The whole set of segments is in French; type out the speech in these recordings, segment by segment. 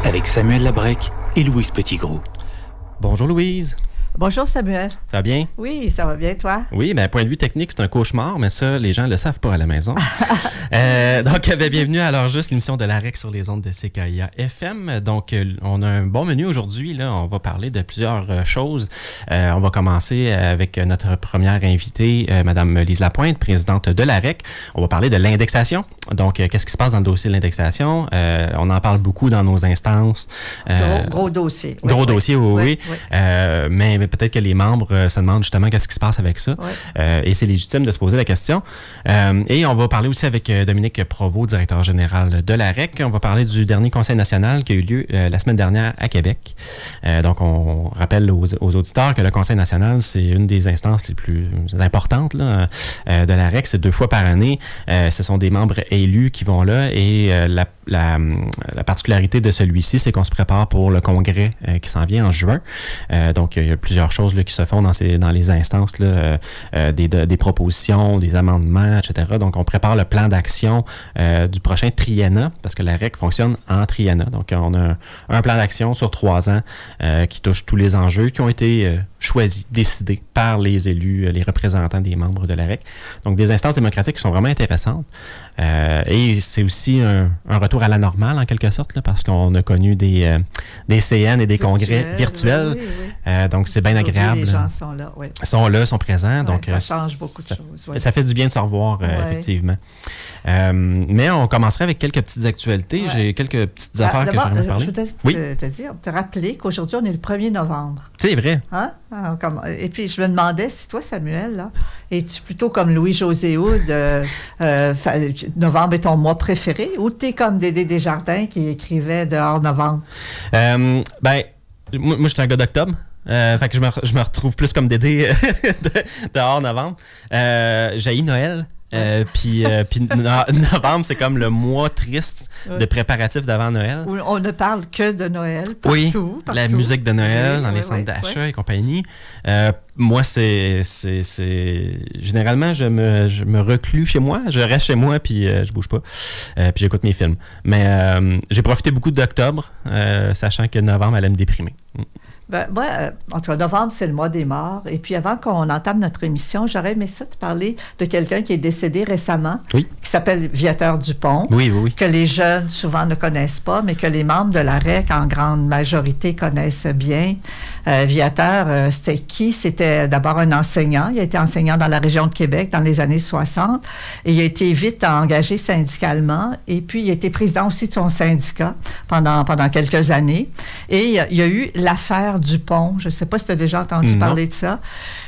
avec Samuel Labrec et Louise Petitgrou. Bonjour Louise. Bonjour Samuel. Ça va bien? Oui, ça va bien, toi? Oui, mais point de vue technique, c'est un cauchemar, mais ça, les gens ne le savent pas à la maison. Donc, bienvenue à l'heure juste, l'émission de l'AREC sur les ondes de CKIA FM. Donc, on a un bon menu aujourd'hui. Là, on va parler de plusieurs choses. On va commencer avec notre première invitée, Mme Lise Lapointe, présidente de l'AREC. On va parler de l'indexation. Donc, qu'est-ce qui se passe dans le dossier de l'indexation? On en parle beaucoup dans nos instances. Gros dossier. Oui, gros dossier, oui. Mais peut-être que les membres se demandent justement qu'est-ce qui se passe avec ça. Oui. Et c'est légitime de se poser la question. Et on va parler aussi avec Dominique Provost, directeur général de l'AREC. On va parler du dernier conseil national qui a eu lieu la semaine dernière à Québec. Donc, on rappelle aux auditeurs que le conseil national, c'est une des instances les plus importantes là, de l'AREC. C'est 2 fois par année. Ce sont des membres élus qui vont là. Et la particularité de celui-ci, c'est qu'on se prépare pour le congrès qui s'en vient en juin. Donc, il y a plusieurs choses là, qui se font dans les instances, là, des propositions, des amendements, etc. Donc, on prépare le plan d'action du prochain triennat, parce que l'AREC fonctionne en triennat. Donc, on a un plan d'action sur 3 ans qui touche tous les enjeux qui ont été choisis, décidés par les élus, les représentants des membres de l'AREC. Donc, des instances démocratiques qui sont vraiment intéressantes. Et c'est aussi un retour à la normale, en quelque sorte, là, parce qu'on a connu des CN et des congrès virtuels. Oui. Donc, c'est bien agréable. Les gens sont là, oui. Sont présents. Donc, ça change beaucoup de choses. Oui. Ça fait du bien de se revoir, effectivement. Mais on commencerait avec quelques petites actualités. Ouais. J'ai quelques petites affaires que j'aimerais parler. Je voudrais te rappeler qu'aujourd'hui, on est le 1er novembre. C'est vrai. Hein? Et puis, je me demandais si toi, Samuel, là, es-tu plutôt comme Louis-José Houd, novembre est ton mois préféré, ou t'es comme Dédé Desjardins qui écrivait dehors novembre? Moi, je suis un gars d'octobre. Fait que je me retrouve plus comme Dédé dehors novembre. J'haïs Noël. Puis novembre, c'est comme le mois triste de préparatifs d'avant Noël. Où on ne parle que de Noël partout. Oui, la musique de Noël dans les centres d'achat et compagnie. Moi, c'est généralement, je me reclus chez moi. Je reste chez moi, puis je bouge pas. Puis j'écoute mes films. Mais j'ai profité beaucoup d'octobre, sachant que novembre allait me déprimer. En tout cas, novembre, c'est le mois des morts. Et puis, avant qu'on entame notre émission, j'aurais aimé ça te parler de quelqu'un qui est décédé récemment, qui s'appelle Viateur Dupont, que les jeunes, souvent, ne connaissent pas, mais que les membres de l'AREC, en grande majorité, connaissent bien. Viateur, c'était qui? C'était d'abord un enseignant. Il a été enseignant dans la région de Québec dans les années 60. Et il a été vite engagé syndicalement. Et puis, il a été président aussi de son syndicat pendant quelques années. Et il y a eu l'affaire Dupont. Je ne sais pas si tu as déjà entendu parler de ça.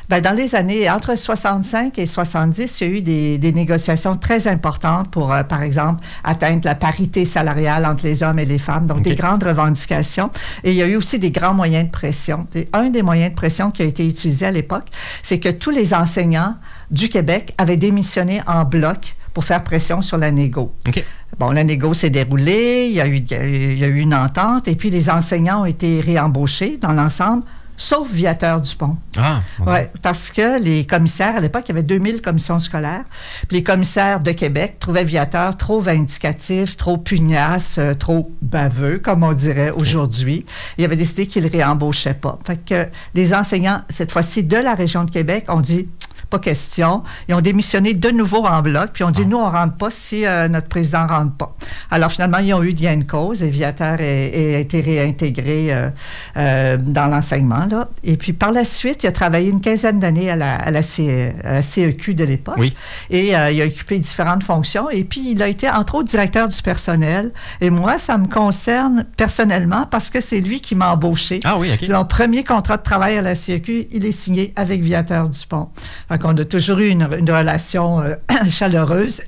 Dans les années entre 65 et 70, il y a eu des négociations très importantes pour, par exemple, atteindre la parité salariale entre les hommes et les femmes. Donc, des grandes revendications. Et il y a eu aussi des grands moyens de pression. Et un des moyens de pression qui a été utilisé à l'époque, c'est que tous les enseignants du Québec avaient démissionné en bloc pour faire pression sur la négo. Bon, la négo s'est déroulée, il y a eu une entente, et puis les enseignants ont été réembauchés dans l'ensemble, sauf Viateur Dupont. Parce que les commissaires, à l'époque, il y avait 2000 commissions scolaires, puis les commissaires de Québec trouvaient Viateur trop vindicatif, trop pugnace, trop baveux, comme on dirait aujourd'hui. Ils avaient décidé qu'ils ne le réembauchaient pas. Fait que les enseignants, cette fois-ci, de la région de Québec, ont dit... Pas question. Ils ont démissionné de nouveau en bloc, puis ont dit, nous, on ne rentre pas si notre président ne rentre pas. Alors, finalement, ils ont eu gain de cause, et Viateur a été réintégré dans l'enseignement, là. Et puis, par la suite, il a travaillé une quinzaine d'années à la CEQ de l'époque. Et il a occupé différentes fonctions. Et puis, il a été, entre autres, directeur du personnel. Et moi, ça me concerne personnellement parce que c'est lui qui m'a embauché. Mon premier contrat de travail à la CEQ, il est signé avec Viateur Dupont. On a toujours eu une relation chaleureuse.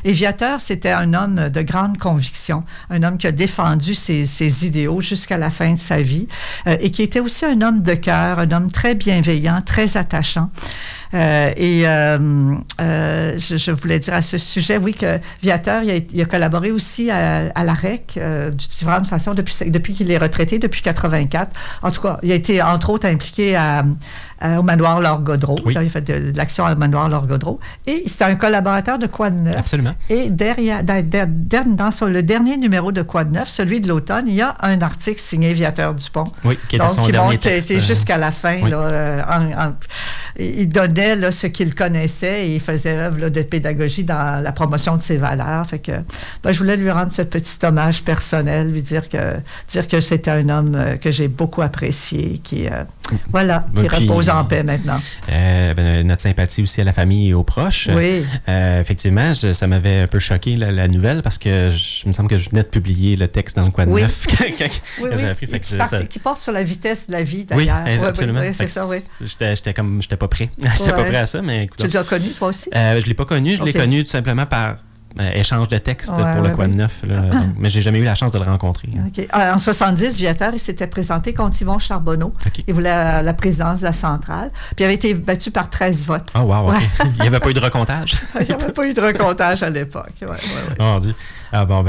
Et Viateur, c'était un homme de grande conviction, un homme qui a défendu ses idéaux jusqu'à la fin de sa vie et qui était aussi un homme de cœur, un homme très bienveillant, très attachant. Je voulais dire à ce sujet, oui, que Viateur, il a collaboré aussi à l'AREC de différentes façons depuis qu'il est retraité, depuis 84. En tout cas, il a été, entre autres, impliqué au manoir Laure Gaudreau. Oui. Il a fait de l'action au manoir Laure Gaudreau. Et c'était un collaborateur de Quoi de Neuf. Absolument. Et dans le dernier numéro de Quoi de Neuf, celui de l'automne, il y a un article signé Viateur Dupont. Oui, qui était son dernier texte. Qui était jusqu'à la fin. Oui. Là, il donnait là, ce qu'il connaissait et il faisait œuvre là, de pédagogie dans la promotion de ses valeurs. Fait que, je voulais lui rendre ce petit hommage personnel, lui dire que c'était un homme que j'ai beaucoup apprécié, qui repose en paix maintenant. Notre sympathie aussi à la famille et aux proches. Oui. Effectivement, ça m'avait un peu choqué la nouvelle parce que il me semble que je venais de publier le texte dans le Quoi de Neuf quand j'ai appris. Qui porte sur la vitesse de la vie, d'ailleurs. Oui, absolument. Oui, c'est ça, oui. J'étais pas prêt. J'étais pas prêt à ça, mais écoute. Tu l'as connu, toi aussi? Je l'ai pas connu. Je l'ai connu tout simplement par échange de textes pour le Quoi de Neuf. Mais j'ai jamais eu la chance de le rencontrer. Okay. En 70, Viateur, il s'était présenté contre Yvon Charbonneau. Okay. Il voulait la présidence de la centrale. Puis il avait été battu par 13 votes. Oh, wow, OK. Il n'y avait pas eu de recomptage? Il n'y avait pas eu de recomptage à l'époque. Oh, mon Dieu. Ah bon,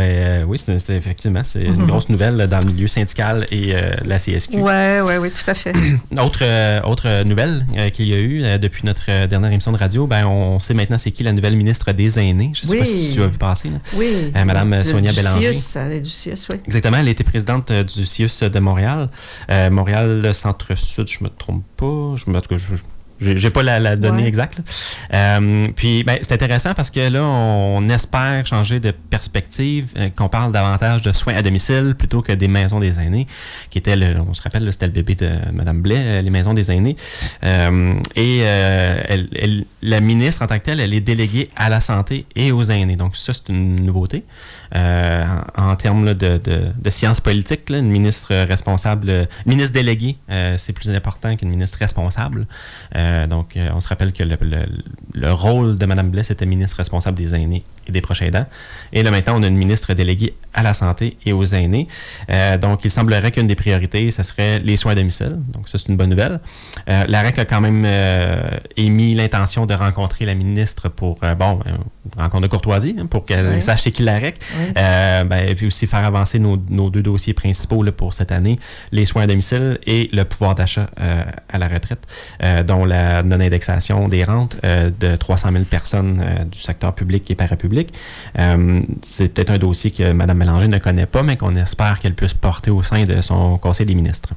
oui, c'était effectivement, c'est une grosse nouvelle dans le milieu syndical et la CSQ. Oui, tout à fait. Autre nouvelle qu'il y a eu depuis notre dernière émission de radio, on sait maintenant c'est qui la nouvelle ministre des Aînés. Je ne sais pas si tu as vu passer. Là. Oui. Madame Sonia Bélanger. Elle est du CIUS, oui. Exactement, elle était présidente du CIUS de Montréal. Montréal Centre-Sud, je ne me trompe pas. En tout cas, j'ai pas la donnée exacte. Puis, c'est intéressant parce que là, on espère changer de perspective, qu'on parle davantage de soins à domicile plutôt que des maisons des aînés, qui était, on se rappelle, c'était le bébé de Mme Blais, les maisons des aînés. La ministre, en tant que telle, elle est déléguée à la santé et aux aînés. Donc, ça, c'est une nouveauté. En termes là, de sciences politiques, là, une ministre responsable, ministre déléguée, c'est plus important qu'une ministre responsable. Donc, on se rappelle que le rôle de Mme Blais, c'était ministre responsable des aînés et des proches aidants. Et là, maintenant, on a une ministre déléguée à la santé et aux aînés. Donc, il semblerait qu'une des priorités, ce serait les soins à domicile. Donc, ça, c'est une bonne nouvelle. L'AREC a quand même émis l'intention de rencontrer la ministre pour, rencontre de courtoisie, pour qu'elle sache c'est qui l'AREC. Et puis aussi faire avancer nos deux dossiers principaux là, pour cette année, les soins à domicile et le pouvoir d'achat à la retraite, dont la non-indexation des rentes de 300 000 personnes du secteur public et parapublic. C'est peut-être un dossier que Mme Bélanger ne connaît pas, mais qu'on espère qu'elle puisse porter au sein de son Conseil des ministres.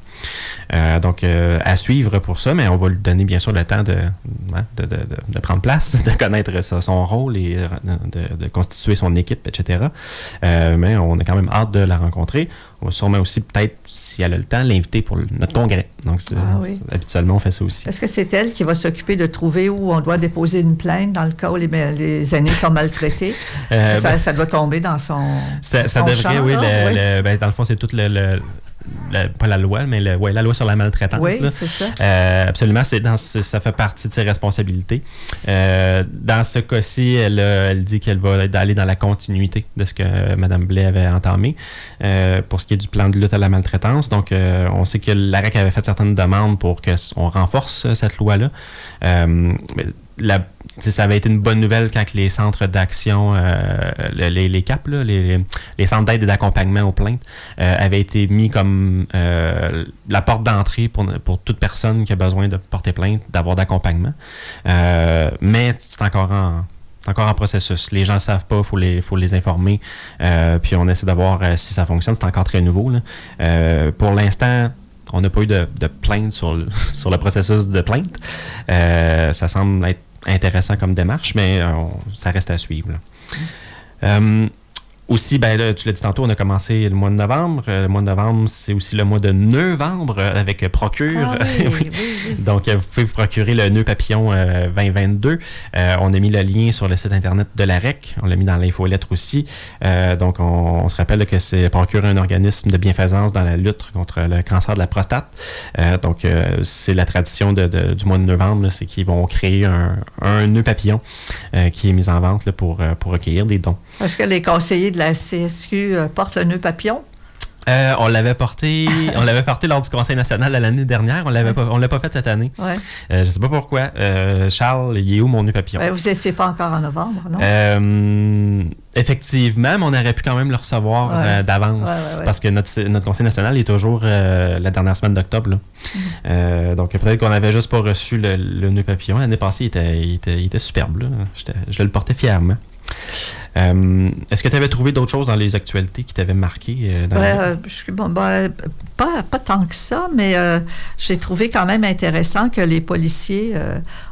Donc, à suivre pour ça, mais on va lui donner bien sûr le temps de prendre place, de connaître son rôle et de constituer son équipe, etc. Mais on a quand même hâte de la rencontrer. On va sûrement aussi, peut-être, si elle a le temps, l'inviter pour notre congrès. Donc, habituellement, on fait ça aussi. Est-ce que c'est elle qui va s'occuper de trouver où on doit déposer une plainte dans le cas où les aînés sont maltraités? Ça doit tomber dans son ça devrait, champ, oui. Dans le fond, c'est tout pas la loi, mais la loi sur la maltraitance. Oui, là. c'est ça. Absolument, ça fait partie de ses responsabilités. Dans ce cas-ci, elle dit qu'elle va aller dans la continuité de ce que Mme Blais avait entamé pour ce qui est du plan de lutte à la maltraitance. Donc, on sait que l'AREC avait fait certaines demandes pour qu'on renforce cette loi-là. Ça avait été une bonne nouvelle quand les centres d'action, les CAP, là, les centres d'aide et d'accompagnement aux plaintes, avaient été mis comme la porte d'entrée pour toute personne qui a besoin de porter plainte, d'avoir d'accompagnement. Mais c'est encore en processus. Les gens ne savent pas, il faut les informer. Puis on essaie de voir si ça fonctionne. C'est encore très nouveau. Là. Pour l'instant, on n'a pas eu de plainte sur le processus de plainte. Ça semble être intéressant comme démarche, mais ça reste à suivre. Aussi, là, tu l'as dit tantôt, on a commencé le mois de novembre. Le mois de novembre, c'est aussi le mois de novembre avec Procure. Oui. Donc, vous pouvez vous procurer le nœud papillon 2022. On a mis le lien sur le site Internet de l'AREC. On l'a mis dans l'infolettre aussi. Donc, on se rappelle que c'est Procure un organisme de bienfaisance dans la lutte contre le cancer de la prostate. Donc, c'est la tradition du mois de novembre, là, c'est qu'ils vont créer un nœud papillon qui est mis en vente là, pour recueillir des dons. Est-ce que les conseillers de la CSQ portent le nœud papillon? On l'avait porté lors du Conseil national de l'année dernière. On l'a pas fait cette année. Ouais. Je sais pas pourquoi. Charles, il est où mon nœud papillon? Vous n'étiez pas encore en novembre, non? Effectivement, mais on aurait pu quand même le recevoir d'avance parce que notre Conseil national est toujours la dernière semaine d'octobre. Donc peut-être qu'on n'avait juste pas reçu le nœud papillon. L'année passée, il était superbe. Là. Je le portais fièrement. Est-ce que tu avais trouvé d'autres choses dans les actualités qui t'avaient marqué? Pas tant que ça, mais j'ai trouvé quand même intéressant que les policiers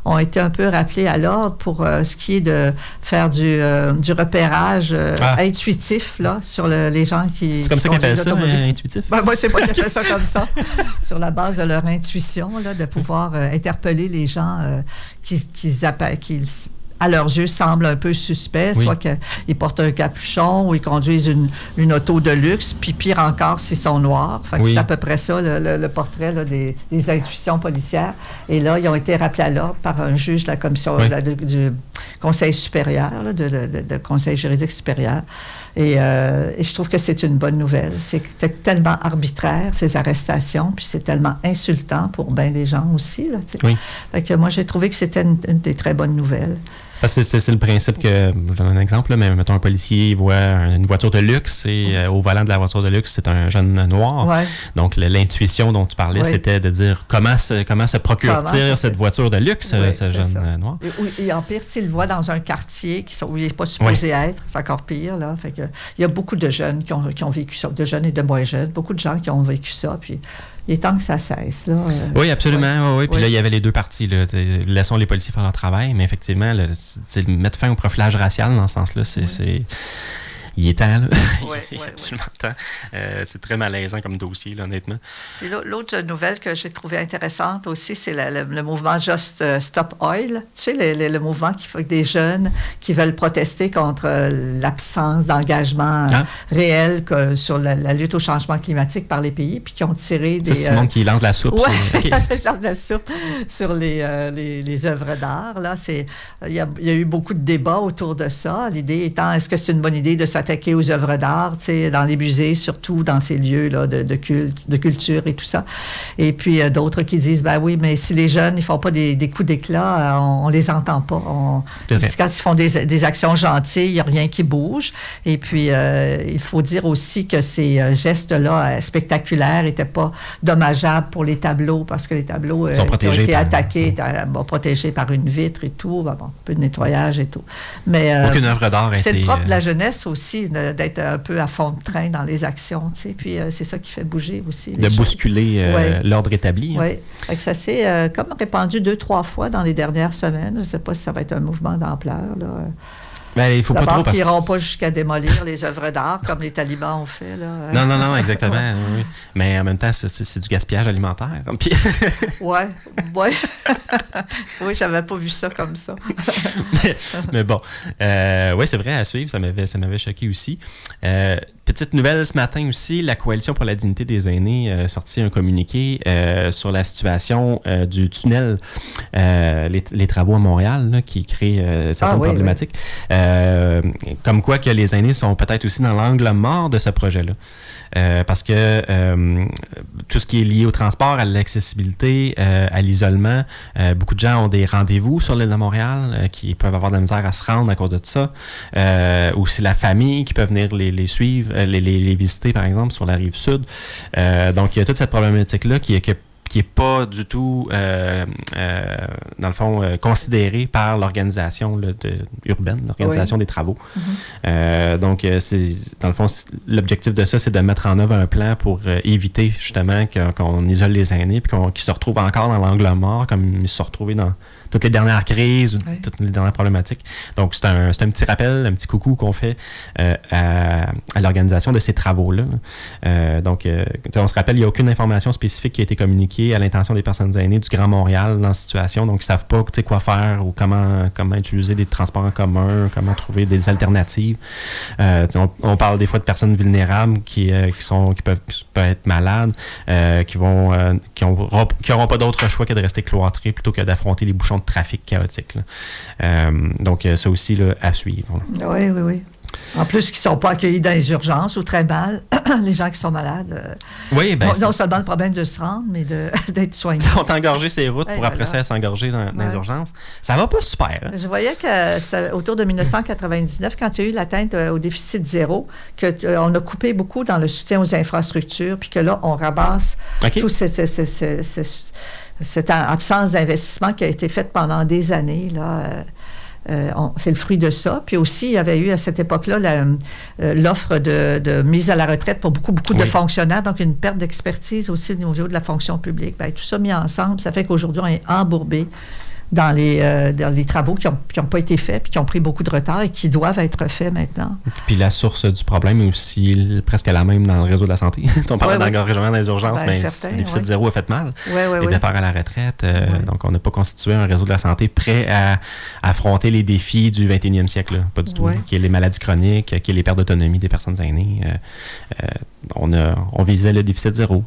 ont été un peu rappelés à l'ordre pour ce qui est de faire du repérage intuitif là, sur les gens qui... C'est comme ça qu'ils appellent ça, intuitif? Moi, c'est pas qu'ils appellent ça comme ça. Sur la base de leur intuition, là, de pouvoir interpeller les gens qui à leurs yeux, semblent un peu suspects, soit qu'ils portent un capuchon ou ils conduisent une auto de luxe, puis pire encore, s'ils sont noirs. Fait que c'est à peu près ça, le portrait là, des intuitions policières. Et là, ils ont été rappelés à l'ordre par un juge de la commission du Conseil supérieur, là, de Conseil juridique supérieur. Et je trouve que c'est une bonne nouvelle. C'est tellement arbitraire, ces arrestations, puis c'est tellement insultant pour bien des gens aussi. Là, fait que moi, j'ai trouvé que c'était une des très bonnes nouvelles. Parce que c'est le principe que, je donne un exemple, mais mettons un policier voit une voiture de luxe et au volant de la voiture de luxe, c'est un jeune noir. Ouais. Donc l'intuition dont tu parlais, c'était de dire comment se procure-t-il cette voiture de luxe, ce jeune noir. Et en pire, s'il le voit dans un quartier où il n'est pas supposé être, c'est encore pire. Là. Fait que, il y a beaucoup de jeunes qui ont vécu ça, de jeunes et de moins jeunes, beaucoup de gens qui ont vécu ça, puis il est temps que ça cesse. Là. Oui, absolument. Oui. Puis là, il y avait les deux parties. Là. Laissons les policiers faire leur travail, mais effectivement, mettre fin au profilage racial, dans ce sens-là, il est temps, là. Il est absolument temps. C'est très malaisant comme dossier, là, honnêtement. Puis l'autre nouvelle que j'ai trouvée intéressante aussi, c'est le mouvement Just Stop Oil. Tu sais, le mouvement qui fait des jeunes qui veulent protester contre l'absence d'engagement réel sur la lutte au changement climatique par les pays, puis qui ont tiré des... C'est le monde qui lance la soupe. Oui, lance la soupe sur les œuvres d'art. Là, il y a eu beaucoup de débats autour de ça. L'idée étant, est-ce que c'est une bonne idée de s'attaquer aux œuvres d'art, dans les musées, surtout dans ces lieux là, de culture et tout ça. Et puis, d'autres qui disent, ben oui, mais si les jeunes, ils font pas des coups d'éclat, on les entend pas. Quand ils font des actions gentilles, il n'y a rien qui bouge. Et puis, il faut dire aussi que ces gestes-là spectaculaires n'étaient pas dommageables pour les tableaux, parce que les tableaux ont été attaqués, protégés par une vitre et tout, un peu de nettoyage et tout. Mais aucune œuvre d'art c'est le propre de la jeunesse aussi, d'être un peu à fond de train dans les actions, tu sais, puis c'est ça qui fait bouger aussi. De bousculer l'ordre établi. Oui, ça s'est comme répandu 2-3 fois dans les dernières semaines. Je ne sais pas si ça va être un mouvement d'ampleur, là. Ben, il faut pas trop qu'ils n'iront pas jusqu'à démolir les œuvres d'art comme les talibans ont fait. Là. Non, exactement. Oui. Mais en même temps, c'est du gaspillage alimentaire. Oui, j'avais pas vu ça comme ça. mais bon, oui, c'est vrai, à suivre, ça m'avait choqué aussi. Petite nouvelle ce matin aussi, la Coalition pour la dignité des aînés a sorti un communiqué sur la situation du tunnel, les travaux à Montréal là, qui créent certaines problématiques. Comme quoi que les aînés sont peut-être aussi dans l'angle mort de ce projet-là. Parce que tout ce qui est lié au transport, à l'accessibilité, à l'isolement, beaucoup de gens ont des rendez-vous sur l'île de Montréal qui peuvent avoir de la misère à se rendre à cause de ça. Aussi la famille qui peut venir les suivre, les visiter par exemple sur la rive sud. Donc il y a toute cette problématique-là qui est pas du tout, dans le fond, considéré par l'organisation urbaine, l'organisation des travaux. Donc, dans le fond, l'objectif de ça, c'est de mettre en œuvre un plan pour éviter justement qu'on isole les aînés et qu'ils se retrouvent encore dans l'angle mort, comme ils se sont retrouvés dans toutes les dernières crises ou toutes les dernières problématiques. Donc, c'est un petit rappel, un petit coucou qu'on fait à l'organisation de ces travaux-là. Donc, on se rappelle, il n'y a aucune information spécifique qui a été communiquée à l'intention des personnes aînées du Grand Montréal dans cette situation. Donc, ils ne savent pas quoi faire ou comment utiliser des transports en commun, comment trouver des alternatives. On parle des fois de personnes vulnérables qui peuvent être malades, qui n'auront pas d'autre choix que de rester cloîtrés plutôt que d'affronter les bouchons de trafic chaotique. Donc, ça aussi, là, à suivre. Oui. En plus, qui ne sont pas accueillis dans les urgences ou très mal. Les gens qui sont malades. Oui, bien. Non seulement le problème de se rendre, mais d'être soignés. Ils ont engorgé ces routes pour après ça s'engorger dans les urgences. Ça va pas super. Hein? Je voyais que autour de 1999, quand il y a eu l'atteinte au déficit zéro, qu'on a coupé beaucoup dans le soutien aux infrastructures, puis que là, on ramasse tout cette absence d'investissement qui a été faite pendant des années, là. C'est le fruit de ça. Puis aussi, il y avait eu à cette époque-là l'offre de mise à la retraite pour beaucoup de fonctionnaires, donc une perte d'expertise aussi au niveau de la fonction publique. Bien, tout ça mis ensemble, ça fait qu'aujourd'hui, on est embourbé dans les travaux qui n'ont pas été faits, puis qui ont pris beaucoup de retard et qui doivent être faits maintenant. Puis la source du problème est aussi presque la même dans le réseau de la santé. On parle d'engorgement dans les urgences, mais le déficit zéro a fait mal. Les départs à la retraite. Donc, on n'a pas constitué un réseau de la santé prêt à affronter les défis du 21e siècle. Là. Pas du tout. Qui est les maladies chroniques, qui est les pertes d'autonomie des personnes aînées. On visait le déficit zéro.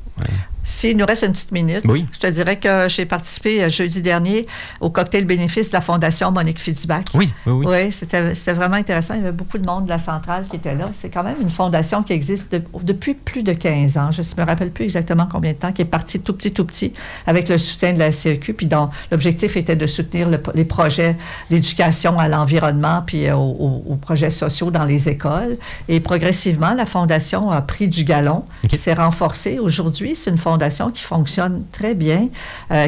S'il nous reste une petite minute, je te dirais que j'ai participé jeudi dernier au cocktail bénéfice de la Fondation Monique Fitzbach. Oui, c'était vraiment intéressant. Il y avait beaucoup de monde de la centrale qui était là. C'est quand même une fondation qui existe depuis plus de 15 ans. Je ne me rappelle plus exactement combien de temps, qui est partie tout petit, avec le soutien de la CEQ. Puis l'objectif était de soutenir les projets d'éducation à l'environnement puis aux projets sociaux dans les écoles. Et progressivement, la fondation a pris du galon, s'est renforcée. Aujourd'hui, c'est une fondation qui fonctionne très bien,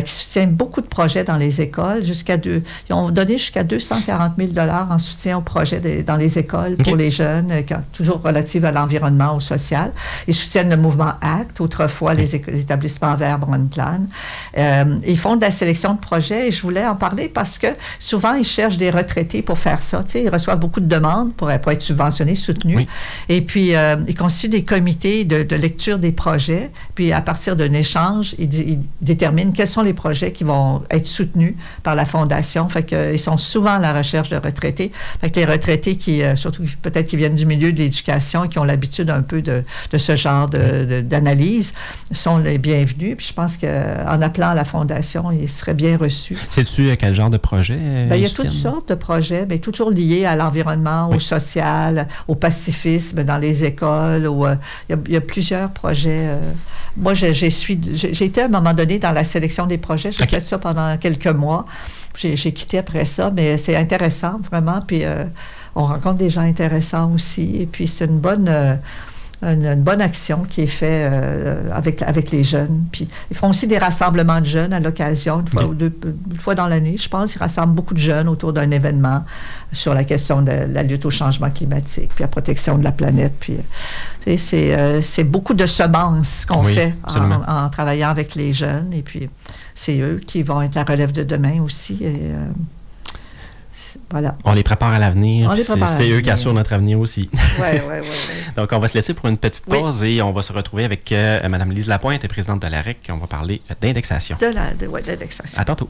qui soutient beaucoup de projets dans les écoles. Ils ont donné jusqu'à 240 000 $ en soutien aux projets dans les écoles pour les jeunes, toujours relatifs à l'environnement, au social. Ils soutiennent le mouvement ACT, autrefois les établissements verts Brundtland. Ils font de la sélection de projets et je voulais en parler parce que souvent, ils cherchent des retraités pour faire ça. Tu sais, ils reçoivent beaucoup de demandes pour être subventionnés, soutenus. Oui. Et puis, ils constituent des comités de lecture des projets. Puis, à partir d'un échange, ils déterminent quels sont les projets qui vont être soutenus par la Fondation. Fait qu'ils sont souvent à la recherche de retraités. Fait que les retraités surtout peut-être qui viennent du milieu de l'éducation et qui ont l'habitude un peu de ce genre d'analyse, sont les bienvenus. Puis je pense qu'en appelant à la Fondation, ils seraient bien reçus. Sais-tu quel genre de projet? Il y a toutes sortes de projets, mais toujours liés à l'environnement, au social, au pacifisme dans les écoles. Il y a plusieurs projets. Moi, j'ai été à un moment donné dans la sélection des projets. J'ai fait ça pendant quelques mois. J'ai quitté après ça, mais c'est intéressant, vraiment. Puis on rencontre des gens intéressants aussi. Et puis c'est une bonne action qui est faite avec les jeunes. Puis ils font aussi des rassemblements de jeunes à l'occasion, une fois dans l'année, je pense. Ils rassemblent beaucoup de jeunes autour d'un événement sur la question de la lutte au changement climatique, puis la protection de la planète. Puis c'est beaucoup de semences qu'on fait en travaillant avec les jeunes. Et puis c'est eux qui vont être la relève de demain aussi. Et, voilà. On les prépare à l'avenir. C'est eux qui assurent notre avenir aussi. Oui. Donc, on va se laisser pour une petite pause et on va se retrouver avec Mme Lise Lapointe, présidente de l'AREC. On va parler d'indexation. De l'indexation. À tantôt.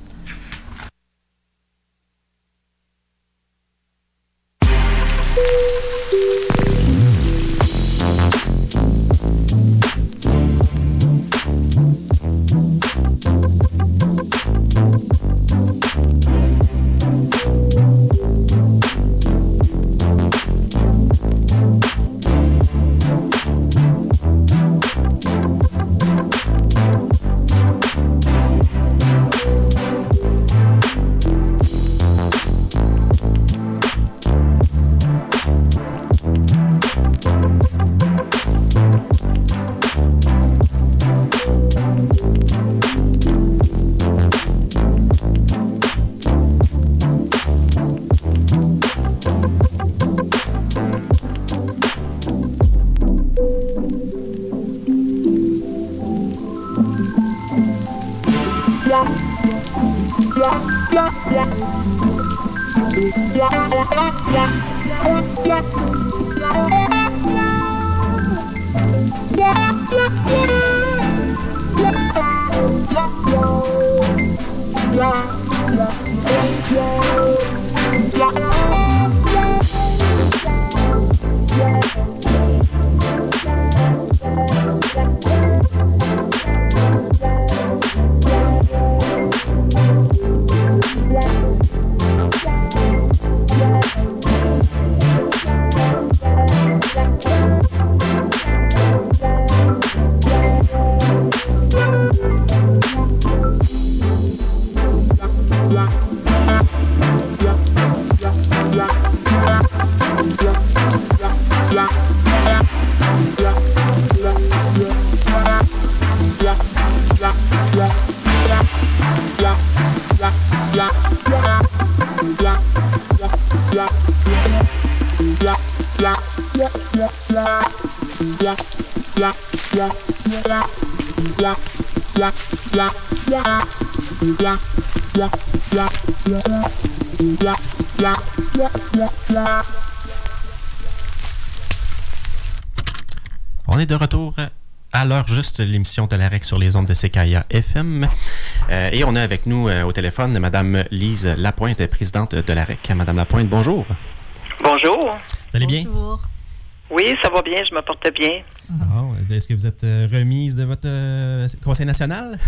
On est de retour à l'heure juste, l'émission de l'AREC sur les ondes de CKIA FM. Et on a avec nous au téléphone Mme Lise Lapointe, présidente de l'AREC. Madame Lapointe, bonjour. Bonjour. Vous allez bien? Bonjour. Oui, ça va bien, je me porte bien. Oh, est-ce que vous êtes remise de votre Conseil national?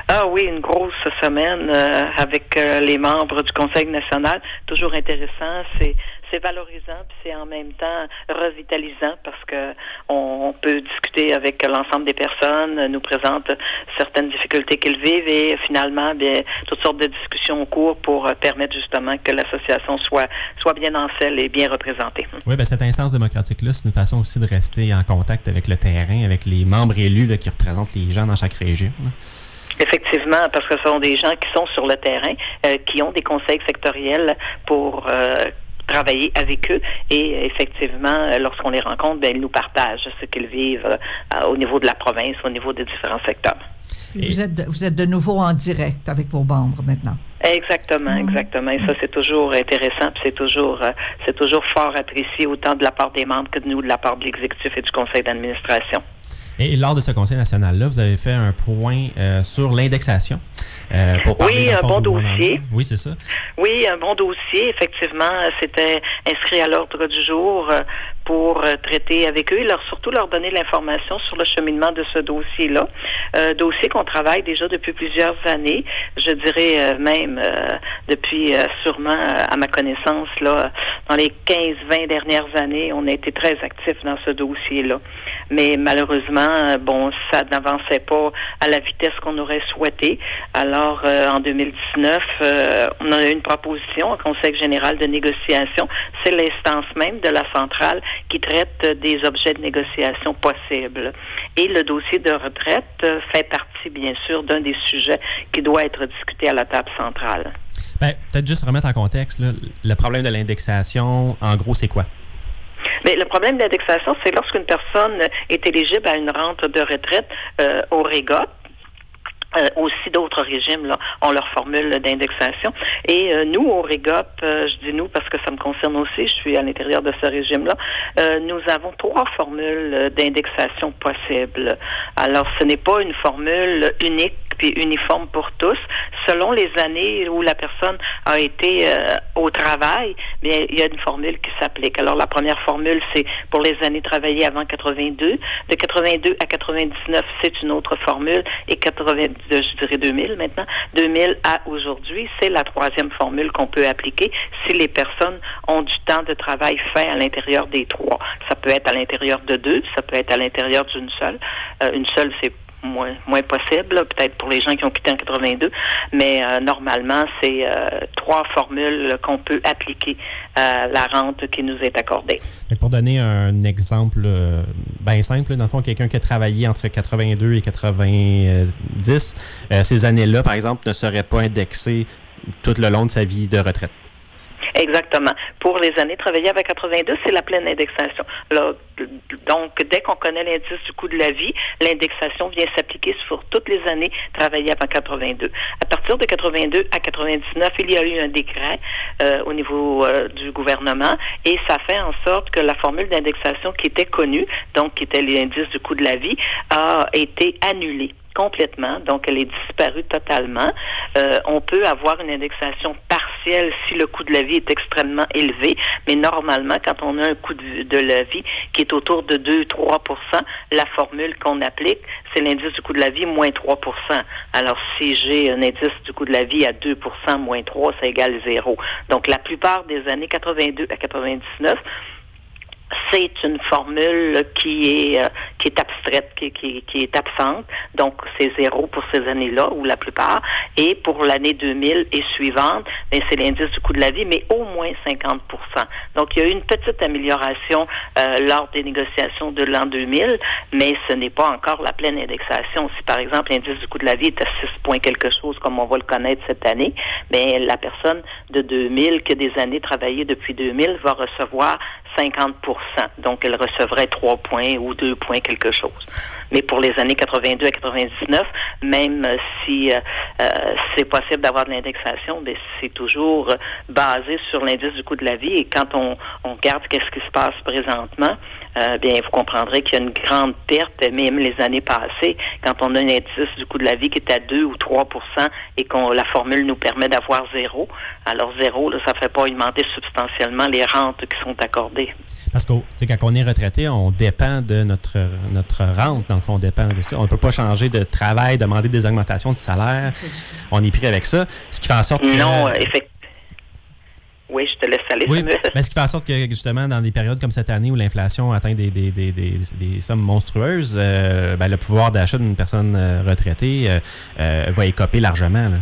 Ah oui, une grosse semaine avec les membres du Conseil national. Toujours intéressant, c'est valorisant, puis c'est en même temps revitalisant parce que on peut discuter avec l'ensemble des personnes, nous présente certaines difficultés qu'ils vivent et finalement, bien, toutes sortes de discussions au cours pour permettre justement que l'association soit bien en selle et bien représentée. Oui, bien, cette instance démocratique-là, c'est une façon aussi de rester en contact avec le terrain, avec les membres élus là, qui représentent les gens dans chaque région. Là. Effectivement, parce que ce sont des gens qui sont sur le terrain, qui ont des conseils sectoriels pour travailler avec eux et effectivement, lorsqu'on les rencontre, bien, ils nous partagent ce qu'ils vivent au niveau de la province, au niveau des différents secteurs. Vous êtes de nouveau en direct avec vos membres maintenant. Exactement, exactement. Et ça, c'est toujours intéressant, puis c'est toujours fort apprécié autant de la part des membres que de nous, de la part de l'exécutif et du conseil d'administration. Et lors de ce conseil national-là, vous avez fait un point sur l'indexation. Oui, un bon dossier. Oui, c'est ça. Oui, un bon dossier. Effectivement, c'était inscrit à l'ordre du jour pour traiter avec eux et surtout leur donner l'information sur le cheminement de ce dossier-là. Dossier qu'on travaille déjà depuis plusieurs années. Je dirais même depuis sûrement, à ma connaissance, là, dans les 15-20 dernières années, on a été très actifs dans ce dossier-là. Mais malheureusement, bon, ça n'avançait pas à la vitesse qu'on aurait souhaité. Alors, en 2019, on a eu une proposition au Conseil général de négociation. C'est l'instance même de la centrale qui traite des objets de négociation possibles. Et le dossier de retraite fait partie, bien sûr, d'un des sujets qui doit être discuté à la table centrale. Bien, peut-être juste remettre en contexte, là, le problème de l'indexation, en gros, c'est quoi? Mais le problème de l'indexation, c'est lorsqu'une personne est éligible à une rente de retraite au REGOP, aussi d'autres régimes là, ont leur formule d'indexation. Et nous, au REGOP, je dis nous parce que ça me concerne aussi, je suis à l'intérieur de ce régime-là, nous avons 3 formules d'indexation possibles. Alors, ce n'est pas une formule unique puis uniforme pour tous. Selon les années où la personne a été au travail, bien, il y a une formule qui s'applique. Alors, la première formule, c'est pour les années travaillées avant 82. De 82 à 99, c'est une autre formule. Et je dirais 2000 maintenant. 2000 à aujourd'hui, c'est la 3e formule qu'on peut appliquer si les personnes ont du temps de travail fait à l'intérieur des 3. Ça peut être à l'intérieur de 2, ça peut être à l'intérieur d'une seule. Une seule, c'est moins possible, là, peut-être pour les gens qui ont quitté en 82, mais normalement, c'est 3 formules qu'on peut appliquer à la rente qui nous est accordée. Pour donner un exemple bien simple, dans le fond, quelqu'un qui a travaillé entre 82 et 90, ces années-là, par exemple, ne seraient pas indexées tout le long de sa vie de retraite. Exactement. Pour les années travaillées avec 82, c'est la pleine indexation. Là, donc, dès qu'on connaît l'indice du coût de la vie, l'indexation vient s'appliquer sur toutes les années travaillées avant 82. À partir de 82 à 99, il y a eu un décret au niveau du gouvernement et ça fait en sorte que la formule d'indexation qui était connue, donc qui était l'indice du coût de la vie, a été annulée complètement, donc elle est disparue totalement. On peut avoir une indexation partielle si le coût de la vie est extrêmement élevé, mais normalement, quand on a un coût de la vie qui est autour de 2-3 %, la formule qu'on applique, c'est l'indice du coût de la vie moins 3 %. Alors, si j'ai un indice du coût de la vie à 2 % moins 3, ça égale 0. Donc, la plupart des années 82 à 99, c'est une formule qui est abstraite, qui est absente. Donc, c'est 0 pour ces années-là, ou la plupart. Et pour l'année 2000 et suivante, bien, c'est l'indice du coût de la vie, mais au moins 50 %. Donc, il y a eu une petite amélioration lors des négociations de l'an 2000, mais ce n'est pas encore la pleine indexation. Si, par exemple, l'indice du coût de la vie est à 6 points quelque chose, comme on va le connaître cette année, bien, la personne de 2000, qui a des années travaillées depuis 2000, va recevoir 50 %. Donc, elle recevrait 3 points ou 2 points quelque chose. Mais pour les années 82 à 99, même si c'est possible d'avoir de l'indexation, mais c'est toujours basé sur l'indice du coût de la vie. Et quand on regarde qu'est-ce qui se passe présentement, bien, vous comprendrez qu'il y a une grande perte, même les années passées, quand on a un indice du coût de la vie qui est à 2 ou 3 % et que la formule nous permet d'avoir 0. Alors, 0, là, ça ne fait pas augmenter substantiellement les rentes qui sont accordées. Parce que quand on est retraité, on dépend de notre rente. Dans le fond, on dépend de ça. On ne peut pas changer de travail, demander des augmentations de salaire. On est pris avec ça. Ce qui fait en sorte que... Non, effectivement. Oui, je te laisse aller. Oui, mais ce qui fait en sorte que, justement, dans des périodes comme cette année où l'inflation atteint des sommes monstrueuses, le pouvoir d'achat d'une personne retraitée va écoper largement, là.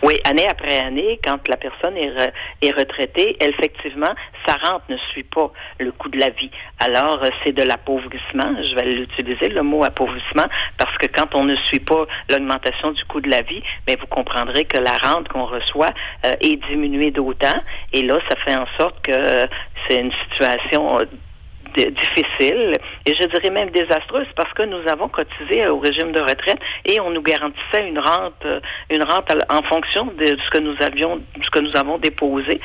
Oui, année après année, quand la personne est retraitée, effectivement, sa rente ne suit pas le coût de la vie. Alors, c'est de l'appauvrissement. Je vais l'utiliser, le mot appauvrissement, parce que quand on ne suit pas l'augmentation du coût de la vie, bien, vous comprendrez que la rente qu'on reçoit est diminuée d'autant. Et là, ça fait en sorte que c'est une situation difficile, et je dirais même désastreuse, parce que nous avons cotisé au régime de retraite et on nous garantissait une rente en fonction de ce que nous avons déposé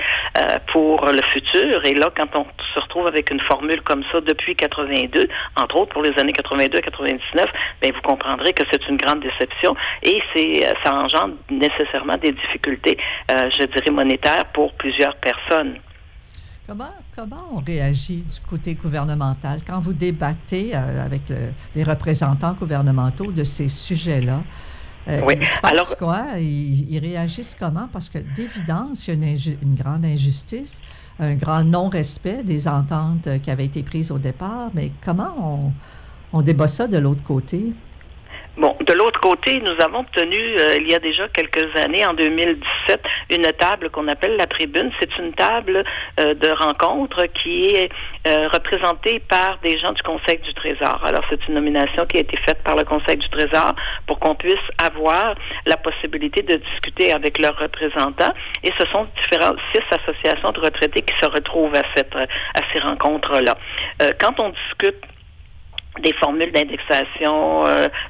pour le futur. Et là, quand on se retrouve avec une formule comme ça depuis 82, entre autres pour les années 82 à 99, bien, vous comprendrez que c'est une grande déception et ça engendre nécessairement des difficultés, je dirais monétaires pour plusieurs personnes. Comment on réagit du côté gouvernemental quand vous débattez avec les représentants gouvernementaux de ces sujets-là? Oui. Il se passe quoi? Ils réagissent comment? Parce que d'évidence, il y a une grande injustice, un grand non-respect des ententes qui avaient été prises au départ, mais comment on débat ça de l'autre côté? Bon, de l'autre côté, nous avons obtenu, il y a déjà quelques années, en 2017, une table qu'on appelle la Tribune. C'est une table de rencontre qui est représentée par des gens du Conseil du Trésor. Alors, c'est une nomination qui a été faite par le Conseil du Trésor pour qu'on puisse avoir la possibilité de discuter avec leurs représentants. Et ce sont 6 associations de retraités qui se retrouvent à ces rencontres-là. Quand on discute des formules d'indexation,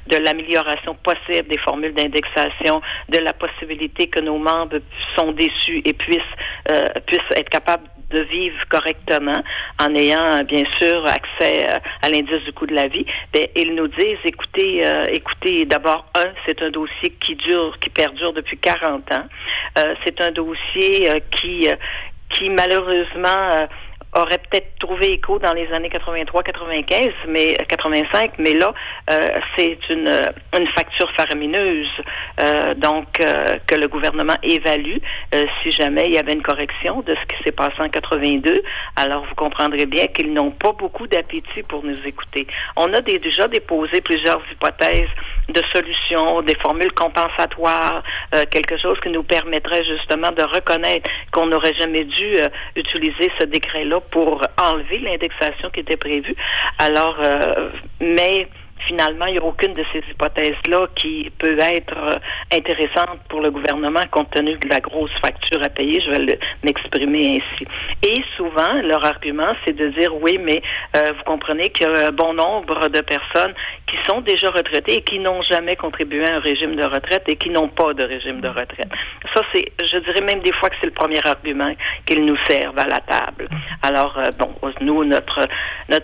de l'amélioration possible des formules d'indexation, de la possibilité que nos membres sont déçus et puissent être capables de vivre correctement en ayant bien sûr accès à l'indice du coût de la vie. Bien, ils nous disent écoutez, d'abord, c'est un dossier qui perdure depuis 40 ans. C'est un dossier qui malheureusement aurait peut-être trouvé écho dans les années 83-95, mais 85, mais là, c'est une facture faramineuse, donc que le gouvernement évalue si jamais il y avait une correction de ce qui s'est passé en 82. Alors, vous comprendrez bien qu'ils n'ont pas beaucoup d'appétit pour nous écouter. On a déjà déposé plusieurs hypothèses de solutions, des formules compensatoires, quelque chose qui nous permettrait justement de reconnaître qu'on n'aurait jamais dû utiliser ce décret-là pour enlever l'indexation qui était prévue. Alors, mais finalement, il n'y a aucune de ces hypothèses-là qui peut être intéressante pour le gouvernement compte tenu de la grosse facture à payer. Je vais m'exprimer ainsi. Et souvent, leur argument, c'est de dire, oui, mais vous comprenez qu'il y a un bon nombre de personnes qui sont déjà retraitées et qui n'ont jamais contribué à un régime de retraite et qui n'ont pas de régime de retraite. Ça, je dirais même des fois que c'est le premier argument qu'ils nous servent à la table. Alors, nous, notre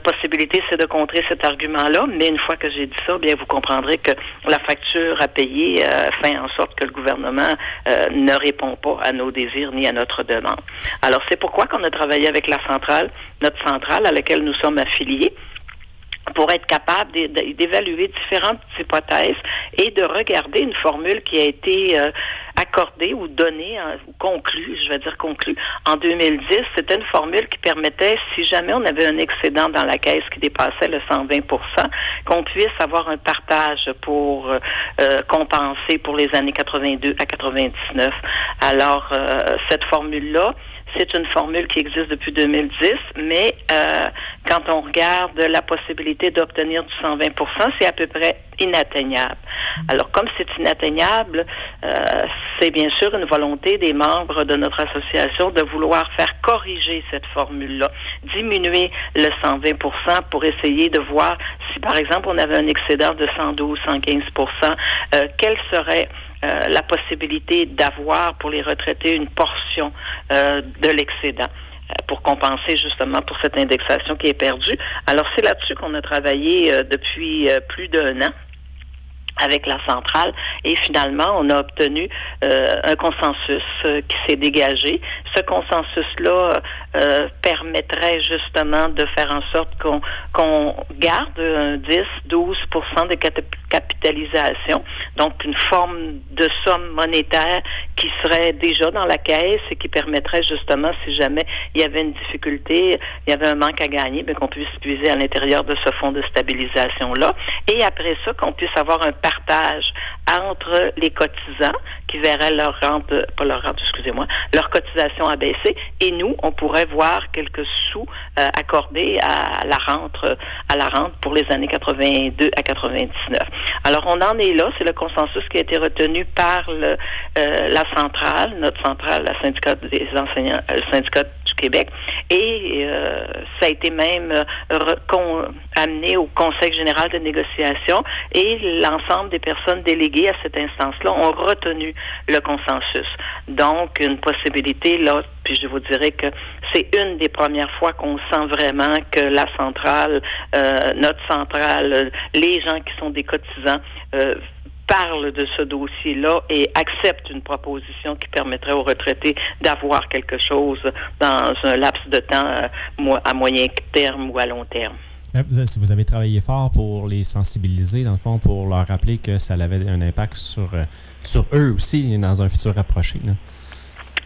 possibilité, c'est de contrer cet argument-là, mais une fois que j'ai dit ça, bien, vous comprendrez que la facture à payer fait en sorte que le gouvernement ne répond pas à nos désirs ni à notre demande. Alors, c'est pourquoi qu'on a travaillé avec notre centrale à laquelle nous sommes affiliés. pour être capable d'évaluer différentes hypothèses et de regarder une formule qui a été accordée ou donnée, ou conclue, en 2010. C'était une formule qui permettait, si jamais on avait un excédent dans la caisse qui dépassait le 120 %, qu'on puisse avoir un partage pour compenser pour les années 82 à 99. Alors, cette formule-là, c'est une formule qui existe depuis 2010, mais quand on regarde la possibilité d'obtenir du 120 %, c'est à peu près inatteignable. Alors, comme c'est inatteignable, c'est bien sûr une volonté des membres de notre association de vouloir faire corriger cette formule-là, diminuer le 120 % pour essayer de voir si, par exemple, on avait un excédent de 112, 115 %, quelle serait la possibilité d'avoir pour les retraités une portion de l'excédent pour compenser justement pour cette indexation qui est perdue. Alors, c'est là-dessus qu'on a travaillé depuis plus d'1 an avec la centrale, et finalement, on a obtenu un consensus qui s'est dégagé. Ce consensus-là permettrait justement de faire en sorte qu'on garde un 10-12 % de capitalisation, donc une forme de somme monétaire qui serait déjà dans la caisse et qui permettrait justement, si jamais il y avait une difficulté, il y avait un manque à gagner, bien qu'on puisse puiser à l'intérieur de ce fonds de stabilisation-là, et après ça, qu'on puisse avoir un partage entre les cotisants qui verraient leur cotisation abaissée, et nous, on pourrait voir quelques sous accordés à la rente pour les années 82 à 99. Alors, on en est là. C'est le consensus qui a été retenu par la centrale, notre centrale, la syndicat des enseignants, le syndicat du Québec, et ça a été même amené au Conseil général de négociation, et l'ensemble des personnes déléguées à cette instance-là ont retenu le consensus. Donc, une possibilité, là, puis je vous dirais que c'est une des premières fois qu'on sent vraiment que la centrale, notre centrale, les gens qui sont des cotisants, parlent de ce dossier-là et acceptent une proposition qui permettrait aux retraités d'avoir quelque chose dans un laps de temps à moyen terme ou à long terme. Vous avez travaillé fort pour les sensibiliser, dans le fond, pour leur rappeler que ça avait un impact sur eux aussi dans un futur rapproché, là.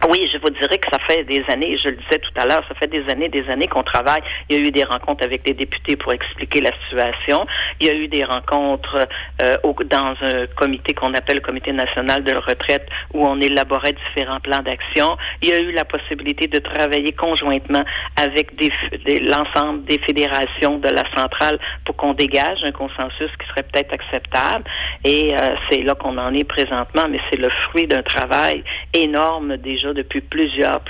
Oui, je vous dirais que ça fait des années, je le disais tout à l'heure, ça fait des années qu'on travaille. Il y a eu des rencontres avec les députés pour expliquer la situation. Il y a eu des rencontres dans un comité qu'on appelle le Comité national de la retraite où on élaborait différents plans d'action. Il y a eu la possibilité de travailler conjointement avec l'ensemble des fédérations de la centrale pour qu'on dégage un consensus qui serait peut-être acceptable. Et c'est là qu'on en est présentement, mais c'est le fruit d'un travail énorme déjà depuis plusieurs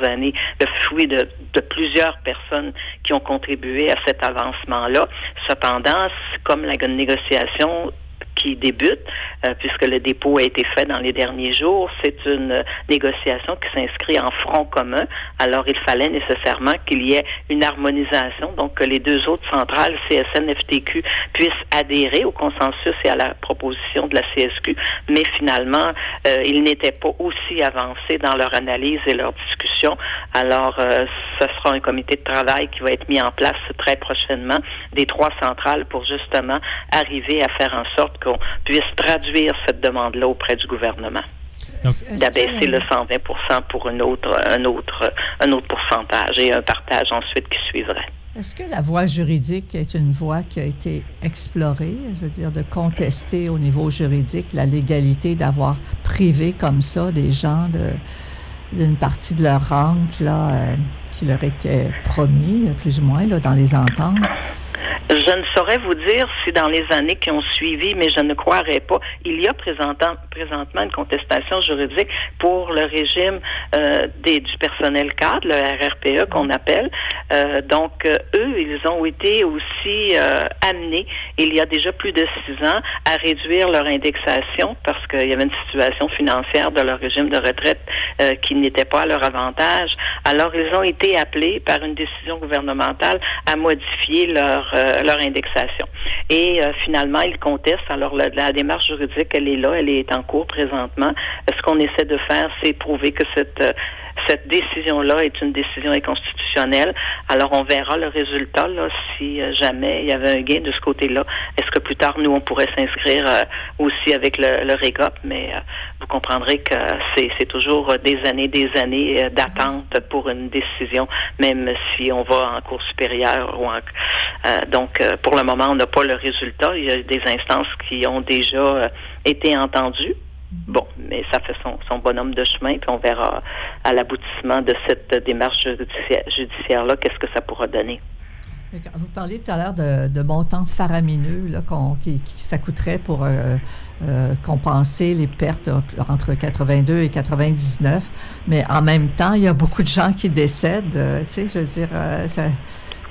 années, le fruit de plusieurs personnes qui ont contribué à cet avancement-là. Cependant, comme la négociation qui débute, puisque le dépôt a été fait dans les derniers jours, c'est une négociation qui s'inscrit en front commun. Alors, il fallait nécessairement qu'il y ait une harmonisation, donc que les deux autres centrales, CSN, FTQ, puissent adhérer au consensus et à la proposition de la CSQ. Mais finalement, ils n'étaient pas aussi avancés dans leur analyse et leur discussion. Alors, ce sera un comité de travail qui va être mis en place très prochainement des trois centrales pour justement arriver à faire en sorte qu'on puisse traduire cette demande-là auprès du gouvernement. D'abaisser le 120 % pour un autre pourcentage et un partage ensuite qui suivrait. Est-ce que la voie juridique est une voie qui a été explorée, je veux dire, de contester au niveau juridique la légalité d'avoir privé comme ça des gens d'une partie de leur rente là, qui leur était promis, plus ou moins, là, dans les ententes? Je ne saurais vous dire si dans les années qui ont suivi, mais je ne croirais pas. Il y a présentement une contestation juridique pour le régime du personnel cadre, le RRPE qu'on appelle. Donc, eux, ils ont été aussi amenés, il y a déjà plus de 6 ans, à réduire leur indexation parce qu'il y avait une situation financière de leur régime de retraite qui n'était pas à leur avantage. Alors, ils ont été appelés par une décision gouvernementale à modifier leur indexation. Et finalement, ils contestent. Alors, la démarche juridique, elle est là, elle est en cours présentement. Ce qu'on essaie de faire, c'est prouver que cette décision-là est une décision inconstitutionnelle. Alors, on verra le résultat, là, si jamais il y avait un gain de ce côté-là. Est-ce que plus tard, nous, on pourrait s'inscrire aussi avec le REGOP, mais vous comprendrez que c'est toujours des années d'attente pour une décision, même si on va en cour supérieure. Donc, pour le moment, on n'a pas le résultat. Il y a des instances qui ont déjà été entendues. Bon, mais ça fait son bonhomme de chemin, puis on verra à l'aboutissement de cette démarche judiciaire-là qu'est-ce que ça pourra donner. Vous parliez tout à l'heure de montants faramineux là, qui ça coûterait pour compenser les pertes entre 82 et 99, mais en même temps, il y a beaucoup de gens qui décèdent. Tu sais, je veux dire,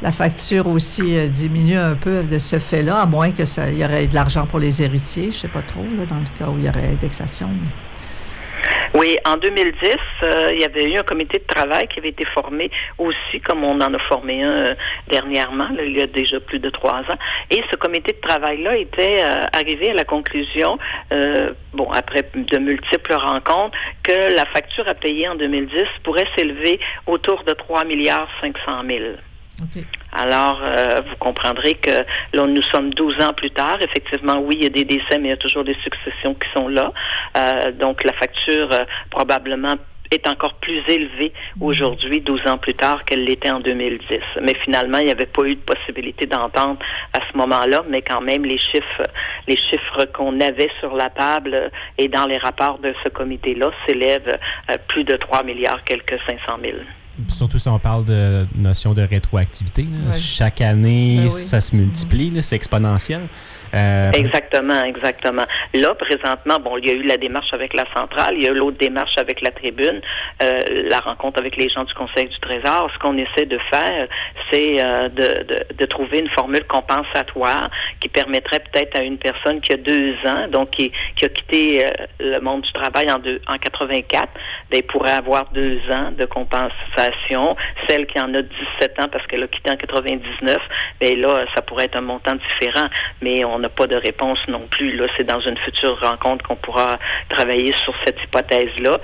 la facture aussi diminue un peu de ce fait-là, à moins que il y aurait de l'argent pour les héritiers, je ne sais pas trop, là, dans le cas où il y aurait indexation. Mais... Oui, en 2010, il y avait eu un comité de travail qui avait été formé aussi, comme on en a formé un dernièrement, là, il y a déjà plus de 3 ans. Et ce comité de travail-là était arrivé à la conclusion, après de multiples rencontres, que la facture à payer en 2010 pourrait s'élever autour de 3,5 milliards. Okay. Alors, vous comprendrez que là, nous sommes 12 ans plus tard. Effectivement, oui, il y a des décès, mais il y a toujours des successions qui sont là. Donc, la facture, probablement, est encore plus élevée aujourd'hui, 12 ans plus tard, qu'elle l'était en 2010. Mais finalement, il n'y avait pas eu de possibilité d'entente à ce moment-là, mais quand même, les chiffres qu'on avait sur la table et dans les rapports de ce comité-là s'élèvent plus de 3 milliards, quelques 500 000. Surtout si on parle de notion de rétroactivité. Ouais. Chaque année, ça se multiplie, là, c'est exponentiel. Exactement. Là, présentement, il y a eu la démarche avec la centrale, il y a eu l'autre démarche avec la tribune, la rencontre avec les gens du Conseil du Trésor. Ce qu'on essaie de faire, c'est de trouver une formule compensatoire qui permettrait peut-être à une personne qui a 2 ans, donc qui a quitté le monde du travail en 84, pourrait avoir 2 ans de compensation. Celle qui en a 17 ans parce qu'elle a quitté en 99, là, ça pourrait être un montant différent, mais on n'a pas de réponse non plus. Là, c'est dans une future rencontre qu'on pourra travailler sur cette hypothèse-là.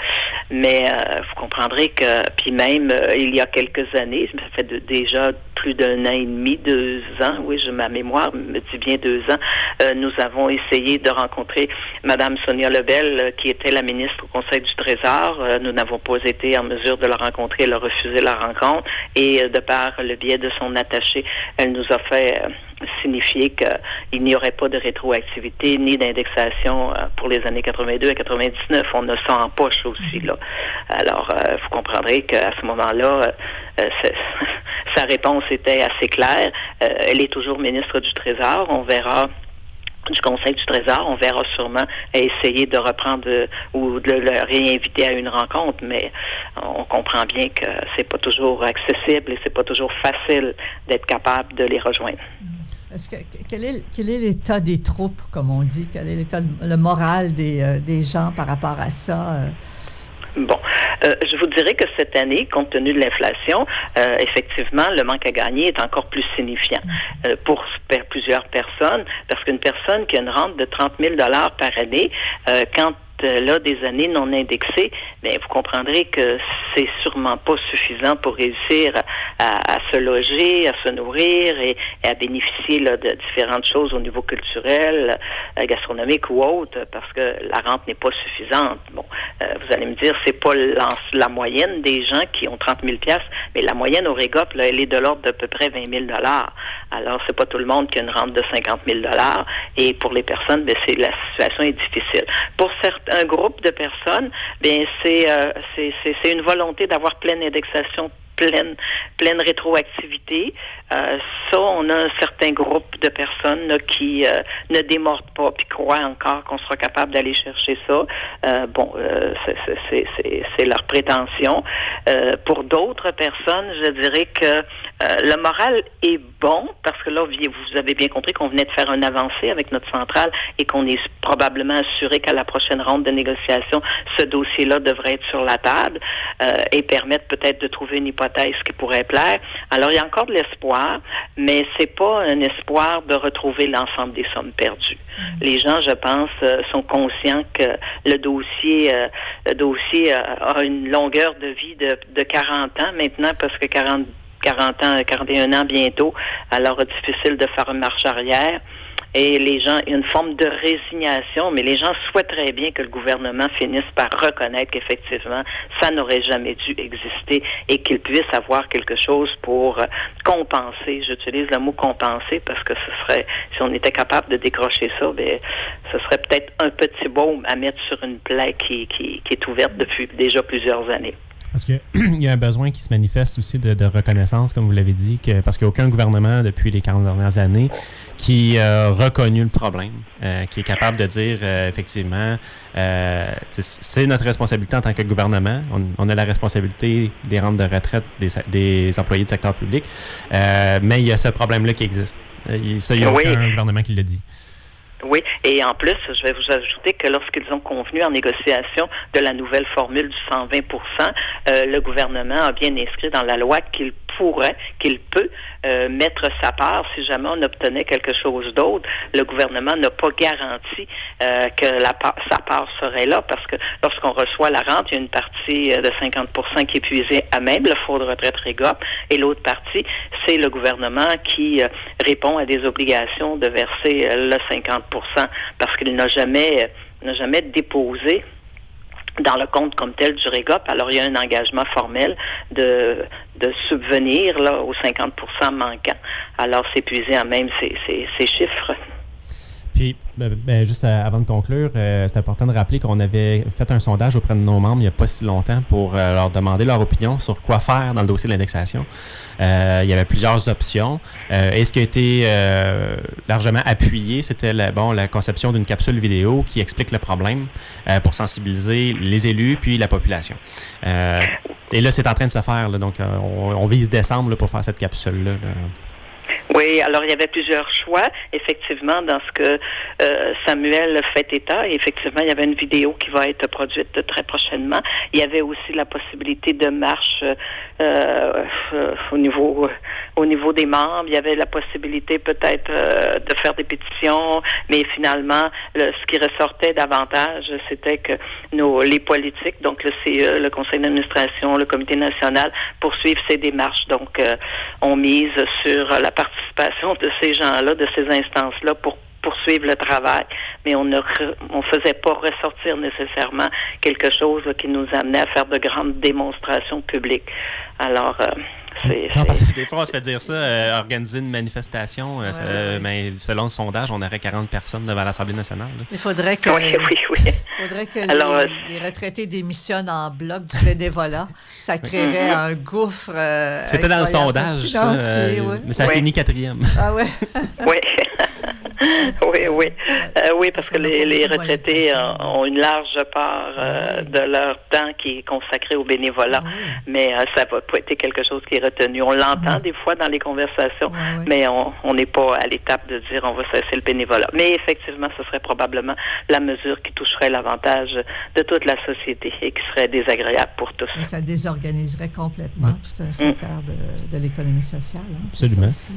Mais vous comprendrez que, puis même, il y a quelques années, ça fait déjà plus d'1 an et demi, 2 ans, oui, ma mémoire me dit bien 2 ans, nous avons essayé de rencontrer Mme Sonia Lebel, qui était la ministre au Conseil du Trésor. Nous n'avons pas été en mesure de la rencontrer. Elle a refusé la rencontre et de par le biais de son attaché, elle nous a fait signifier qu'il n'y aurait pas de rétroactivité ni d'indexation pour les années 82 et 99. On a ça en poche aussi, là. Alors, vous comprendrez qu'à ce moment-là, sa réponse était assez claire. Elle est toujours ministre du Trésor. On verra du Conseil du Trésor, on verra sûrement essayer de reprendre ou de le réinviter à une rencontre, mais on comprend bien que c'est pas toujours accessible et c'est pas toujours facile d'être capable de les rejoindre. Quel est l'état des troupes, comme on dit? Quel est le moral des gens par rapport à ça? Je vous dirais que cette année, compte tenu de l'inflation, effectivement, le manque à gagner est encore plus signifiant pour plusieurs personnes, parce qu'une personne qui a une rente de 30 000 $ par année, quand là, des années non indexées, vous comprendrez que c'est sûrement pas suffisant pour réussir à se loger, à se nourrir et à bénéficier là, de différentes choses au niveau culturel, gastronomique ou autre, parce que la rente n'est pas suffisante. Vous allez me dire, c'est pas la moyenne des gens qui ont 30 000 $, mais la moyenne au REGOP, là, elle est de l'ordre d'à peu près 20 000 $. Alors, c'est pas tout le monde qui a une rente de 50 000 $, et pour les personnes, la situation est difficile. Pour un groupe de personnes, c'est une volonté d'avoir pleine indexation, pleine rétroactivité. Ça, on a un certain groupe de personnes là, qui ne démordent pas puis croient encore qu'on sera capable d'aller chercher ça. C'est leur prétention. Pour d'autres personnes, je dirais que le moral est bon parce que là, vous avez bien compris qu'on venait de faire une avancée avec notre centrale et qu'on est probablement assuré qu'à la prochaine ronde de négociation, ce dossier-là devrait être sur la table et permettre peut-être de trouver une hypothèse hypothèse qui pourrait plaire. Alors, il y a encore de l'espoir, mais c'est pas un espoir de retrouver l'ensemble des sommes perdues. Les gens, je pense, sont conscients que le dossier a une longueur de vie de 40 ans maintenant, parce que 40 ans, 41 ans bientôt, alors difficile de faire une marche arrière. Et les gens, il y a une forme de résignation, mais les gens souhaiteraient bien que le gouvernement finisse par reconnaître qu'effectivement, ça n'aurait jamais dû exister et qu'il puisse avoir quelque chose pour compenser. J'utilise le mot compenser parce que ce serait, si on était capable de décrocher ça, bien, ce serait peut-être un petit baume à mettre sur une plaie qui est ouverte depuis déjà plusieurs années. Parce qu'il y a un besoin qui se manifeste aussi de reconnaissance, comme vous l'avez dit, parce qu'il n'y a aucun gouvernement depuis les 40 dernières années qui a reconnu le problème, qui est capable de dire, effectivement, c'est notre responsabilité en tant que gouvernement. On a la responsabilité des rentes de retraite des employés du secteur public, mais il y a ce problème-là qui existe. Ça, il n'y a aucun gouvernement qui le dit. Oui, et en plus, je vais vous ajouter que lorsqu'ils ont convenu en négociation de la nouvelle formule du 120 le gouvernement a bien inscrit dans la loi qu'il peut mettre sa part si jamais on obtenait quelque chose d'autre. Le gouvernement n'a pas garanti que sa part serait là, parce que lorsqu'on reçoit la rente, il y a une partie de 50 qui est puisée à même le Fonds de retraite REGOP, et l'autre partie, c'est le gouvernement qui répond à des obligations de verser le 50 parce qu'il n'a jamais déposé dans le compte comme tel du REGOP. Alors, il y a un engagement formel de subvenir là, aux 50 manquants. Alors, c'est puisé à même ces chiffres. Puis, juste avant de conclure, c'est important de rappeler qu'on avait fait un sondage auprès de nos membres il n'y a pas si longtemps pour leur demander leur opinion sur quoi faire dans le dossier de l'indexation. Il y avait plusieurs options. Et ce qui a été largement appuyé, c'était la conception d'une capsule vidéo qui explique le problème pour sensibiliser les élus puis la population. Et là, c'est en train de se faire. Là, donc, on vise décembre là, pour faire cette capsule-là. Là. Oui, alors il y avait plusieurs choix, effectivement, dans ce que Samuel fait état. Et effectivement, il y avait une vidéo qui va être produite très prochainement. Il y avait aussi la possibilité de marche au niveau des membres. Il y avait la possibilité peut-être de faire des pétitions, mais finalement, ce qui ressortait davantage, c'était que les politiques, donc le CE, le Conseil d'administration, le Comité national, poursuivent ces démarches. Donc, on mise sur la participation de ces gens-là, de ces instances-là, pour poursuivre le travail, mais on faisait pas ressortir nécessairement quelque chose qui nous amenait à faire de grandes démonstrations publiques. Alors, parce que des fois, on se fait dire ça, organiser une manifestation, mais selon le sondage, on aurait 40 personnes devant l'Assemblée nationale. Là. Il faudrait que, les retraités démissionnent en bloc du bénévolat. Ça créerait un gouffre. C'était dans le sondage, mais ça a fini 4e. Ah ouais? Oui. Oui, parce que les retraités ont une large part de leur temps qui est consacré au bénévolat, mais ça va pas être quelque chose qui est retenu. On l'entend des fois dans les conversations, mais on n'est pas à l'étape de dire on va cesser le bénévolat. Mais effectivement, ce serait probablement la mesure qui toucherait l'avantage de toute la société et qui serait désagréable pour tous. Et ça désorganiserait complètement tout un secteur de l'économie sociale. Hein, absolument. Aussi,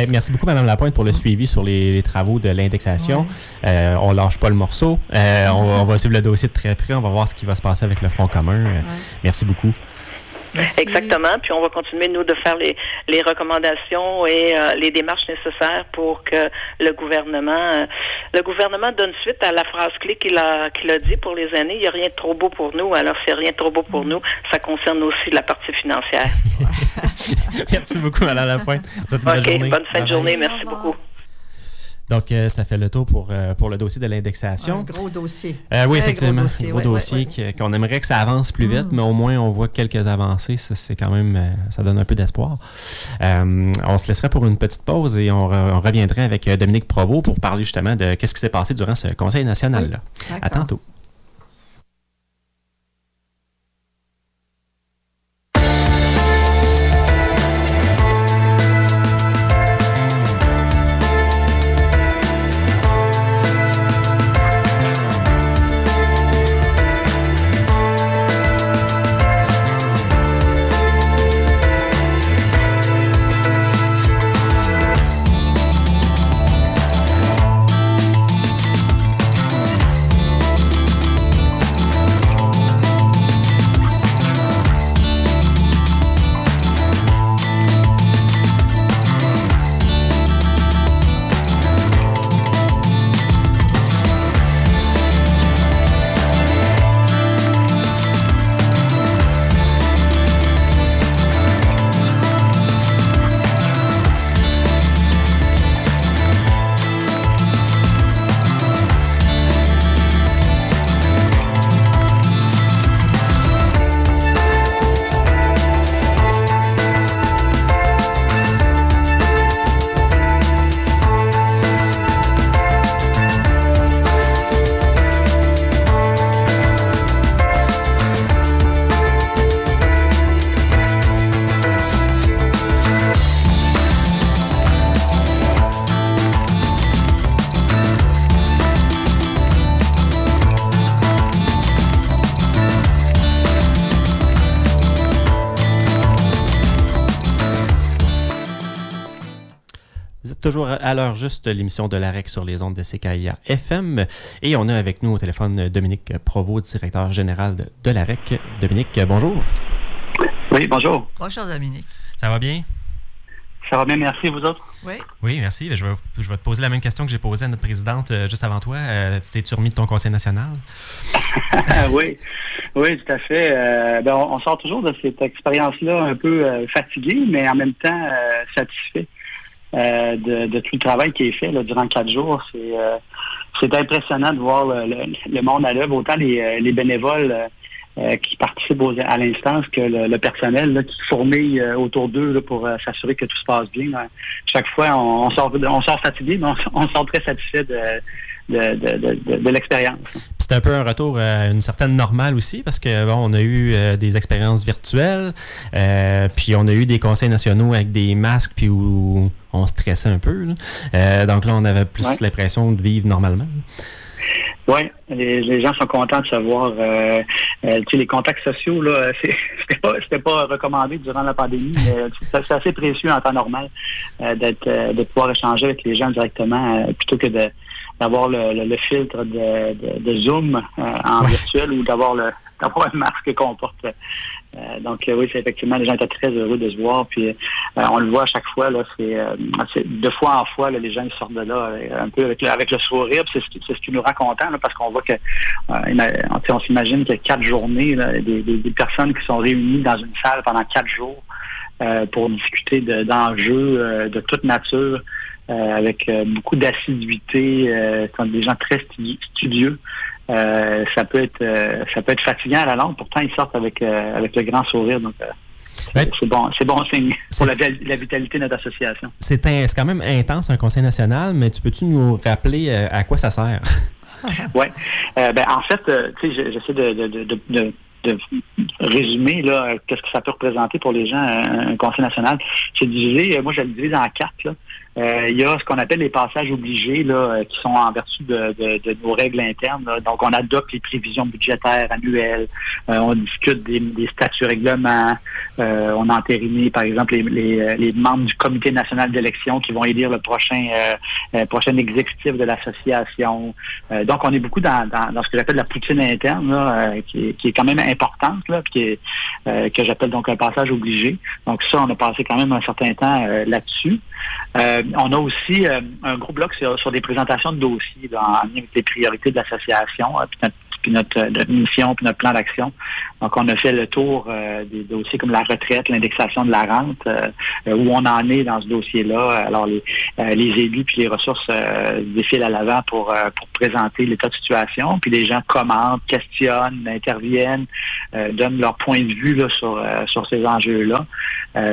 merci beaucoup, Mme Lapointe, pour le suivi sur les travaux de l'indexation. On lâche pas le morceau. On va suivre le dossier de très près. On va voir ce qui va se passer avec le Front commun. Merci beaucoup. Merci. Exactement. Puis on va continuer, nous, de faire les recommandations et les démarches nécessaires pour que le gouvernement donne suite à la phrase clé qu'il a dit pour les années. Il n'y a rien de trop beau pour nous. Alors, s'il n'y a rien de trop beau pour nous, ça concerne aussi la partie financière. Merci beaucoup, Mme Lapointe. Bonne fin de journée. Merci beaucoup. Donc, ça fait le tour pour le dossier de l'indexation. Un gros dossier. Oui, effectivement. Un gros dossier qu'on aimerait que ça avance plus vite, mais au moins, on voit quelques avancées. Ça, c'est quand même, ça donne un peu d'espoir. On se laisserait pour une petite pause et on reviendrait avec Dominique Provost pour parler justement de qu'est-ce qui s'est passé durant ce Conseil national-là. À tantôt. toujours à l'heure juste, l'émission de l'AREC sur les ondes de CKIA FM. Et on a avec nous au téléphone Dominique Provost, directeur général de l'AREC. Dominique, bonjour. Oui, bonjour. Bonjour, Dominique. Ça va bien? Ça va bien, merci, vous autres? Oui. Oui, merci. Je vais te poser la même question que j'ai posée à notre présidente juste avant toi. Tu t'es-tu remis de ton conseil national? Oui, tout à fait. On sort toujours de cette expérience-là un peu fatigué, mais en même temps satisfait de tout le travail qui est fait là, durant 4 jours. C'est impressionnant de voir le monde à l'œuvre, autant les bénévoles qui participent à l'instance que le personnel là, qui fourmille autour d'eux là, pour s'assurer que tout se passe bien. Là. Chaque fois, on sort fatigué, mais on sort très satisfait de l'expérience. C'est un peu un retour à une certaine normale aussi, parce que on a eu des expériences virtuelles, puis on a eu des conseils nationaux avec des masques, puis où on stressait un peu. Donc là, on avait plus l'impression de vivre normalement. Oui, les gens sont contents de se voir. Les contacts sociaux, là, c'était pas recommandé durant la pandémie, mais c'est assez précieux en temps normal de pouvoir échanger avec les gens directement plutôt que d'avoir le filtre de Zoom en virtuel ou d'avoir un masque qu'on porte. Donc oui, c'est effectivement, les gens étaient très heureux de se voir. Puis on le voit à chaque fois, là, c'est de fois en fois, là, les gens ils sortent de là un peu avec le sourire. C'est ce qui nous rend contents, là, parce qu'on voit que on s'imagine qu'il y a 4 journées, là, des personnes qui sont réunies dans une salle pendant 4 jours pour discuter d'enjeux de toute nature. Avec beaucoup d'assiduité, des gens très studieux. Ça peut être fatigant à la longue, pourtant ils sortent avec le grand sourire. Donc, c'est bon signe pour la vitalité de notre association. C'est quand même intense, un conseil national, mais peux-tu nous rappeler à quoi ça sert? Oui. En fait, j'essaie de résumer là, qu'est-ce que ça peut représenter pour les gens, un conseil national. C'est divisé, moi je le divise en 4. Là. Il y a ce qu'on appelle les passages obligés là, qui sont en vertu de nos règles internes. Là. Donc, on adopte les prévisions budgétaires annuelles, on discute des statuts règlements, on a entériné, par exemple, les membres du comité national d'élection qui vont élire le prochain exécutif de l'association. Donc, on est beaucoup dans ce que j'appelle la poutine interne, là, qui est quand même importante, là, puis que j'appelle donc un passage obligé. Donc, ça, on a passé quand même un certain temps là-dessus. On a aussi un gros bloc sur des présentations de dossiers là, en lien avec les priorités de l'association, puis notre mission, puis notre plan d'action. Donc, on a fait le tour des dossiers comme la retraite, l'indexation de la rente, où on en est dans ce dossier-là. Alors, les élus puis les ressources défilent à l'avant pour présenter l'état de situation. Puis les gens commentent, questionnent, interviennent, donnent leur point de vue là, sur ces enjeux-là.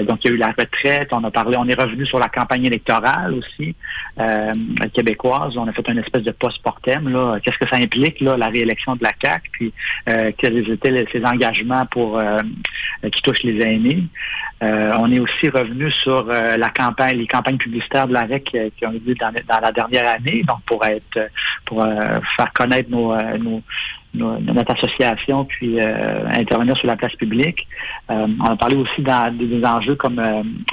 Donc, il y a eu la retraite. On est revenu sur la campagne électorale aussi québécoise. On a fait une espèce de post-mortem. Là. Qu'est-ce que ça implique, là, la réélection de la CAQ, puis quels étaient ses engagements qui touchent les aînés. On est aussi revenu sur les campagnes publicitaires de l'AREC qui ont eu lieu dans la dernière année, donc pour faire connaître notre association, puis intervenir sur la place publique. On a parlé aussi des enjeux comme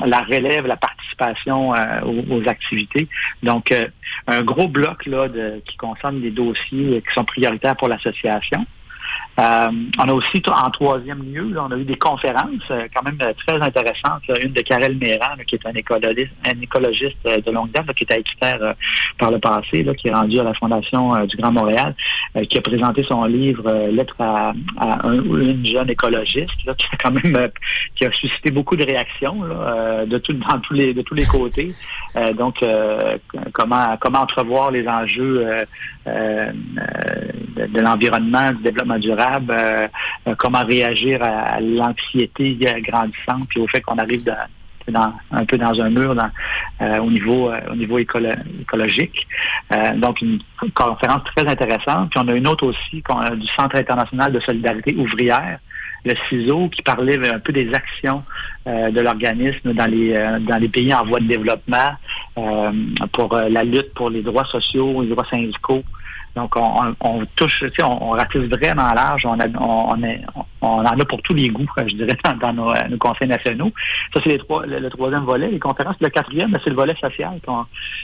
la relève, la participation aux activités. Donc, un gros bloc là qui concerne les dossiers qui sont prioritaires pour l'association. On a aussi, en troisième lieu, là, on a eu des conférences quand même très intéressantes. Là, une de Karel Méran, là, qui est un écologiste de longue date, là, qui était expert par le passé, là, qui est rendu à la Fondation du Grand Montréal, qui a présenté son livre Lettre à une jeune écologiste, là, qui a suscité beaucoup de réactions là, de tous les côtés. Donc, comment entrevoir les enjeux de l'environnement, du développement durable, comment réagir à l'anxiété grandissante, puis au fait qu'on arrive un peu dans un mur au niveau écologique. Donc, une conférence très intéressante. Puis on a une autre aussi du Centre international de solidarité ouvrière, le CISO, qui parlait un peu des actions de l'organisme dans les pays en voie de développement pour la lutte pour les droits sociaux, les droits syndicaux. Donc, on touche, on ratisse vraiment large. en a pour tous les goûts, je dirais, dans nos conseils nationaux. Ça, c'est le troisième volet. Les conférences, le quatrième, c'est le volet social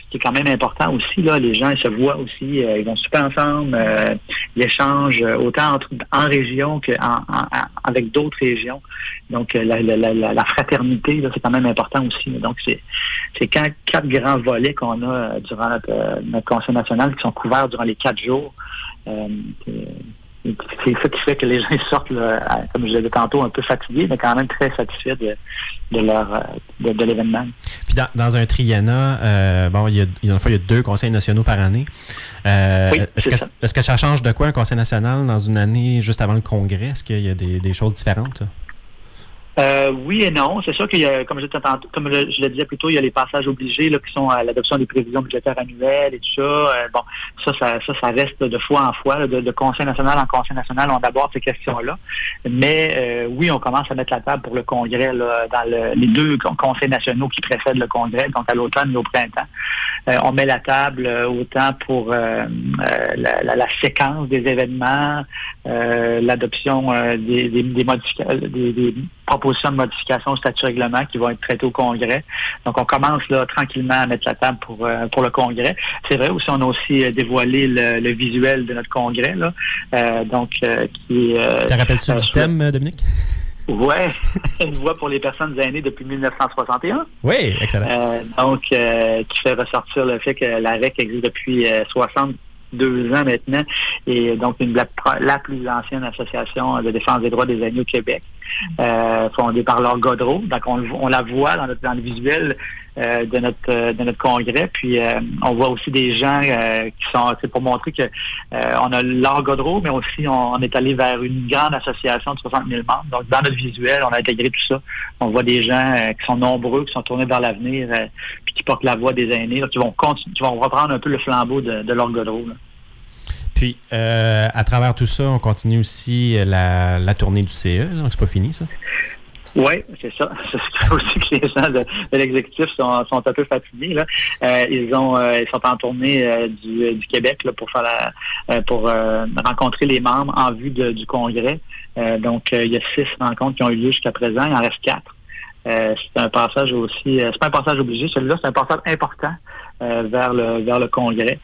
qui est quand même important aussi. Là, les gens ils se voient aussi, ils vont souper ensemble, ils échangent autant en région qu'avec d'autres régions. Donc, la fraternité, là, c'est quand même important aussi. Donc, c'est quatre grands volets qu'on a durant notre conseil national qui sont couverts durant les 4 jours. C'est ça qui fait que les gens sortent, là, comme je l'ai dit tantôt, un peu fatigués, mais quand même très satisfaits de l'événement. Puis dans un triennat, il y a 2 conseils nationaux par année. Oui, est-ce que ça change de quoi un conseil national dans une année juste avant le congrès? Est-ce qu'il y a des choses différentes? Oui et non. C'est sûr qu'il y a, comme je le disais plus tôt, il y a les passages obligés là, qui sont à l'adoption des prévisions budgétaires annuelles et tout ça. Ça reste de fois en fois, là, de conseil national en conseil national, on aborde ces questions-là. Mais oui, on commence à mettre la table pour le congrès là, dans les 2 conseils nationaux qui précèdent le congrès, donc à l'automne et au printemps. On met la table autant pour la séquence des événements, l'adoption des propositions de modification au statut-règlement qui vont être traitées au Congrès. Donc, on commence là tranquillement à mettre la table pour le Congrès. C'est vrai aussi, on a aussi dévoilé le visuel de notre Congrès. Là, Te rappelles-tu du thème, Dominique? Oui, une voix pour les personnes aînées depuis 1961. Oui, excellent. Qui fait ressortir le fait que la REC existe depuis 62 ans maintenant, et donc la plus ancienne association de défense des droits des aînés au Québec, fondée par Laure Godreau. Donc on la voit dans le visuel de notre congrès. Puis on voit aussi des gens qui sont, c'est pour montrer que on a Laure Godreau, mais aussi on est allé vers une grande association de 60 000 membres. Donc dans notre visuel, on a intégré tout ça. On voit des gens qui sont nombreux, qui sont tournés vers l'avenir, puis qui portent la voix des aînés, là, qui vont reprendre un peu le flambeau de Laure Godreau. Là. Puis, à travers tout ça, on continue aussi la tournée du CE, donc c'est pas fini, ça? Oui, c'est ça. C'est ce qui fait aussi que les gens de l'exécutif sont un peu fatigués. Là. Ils sont en tournée du Québec là, pour rencontrer les membres en vue du congrès. Donc, il y a 6 rencontres qui ont eu lieu jusqu'à présent. Il en reste 4. C'est un passage aussi, c'est pas un passage obligé, celui-là, c'est un passage important vers le congrès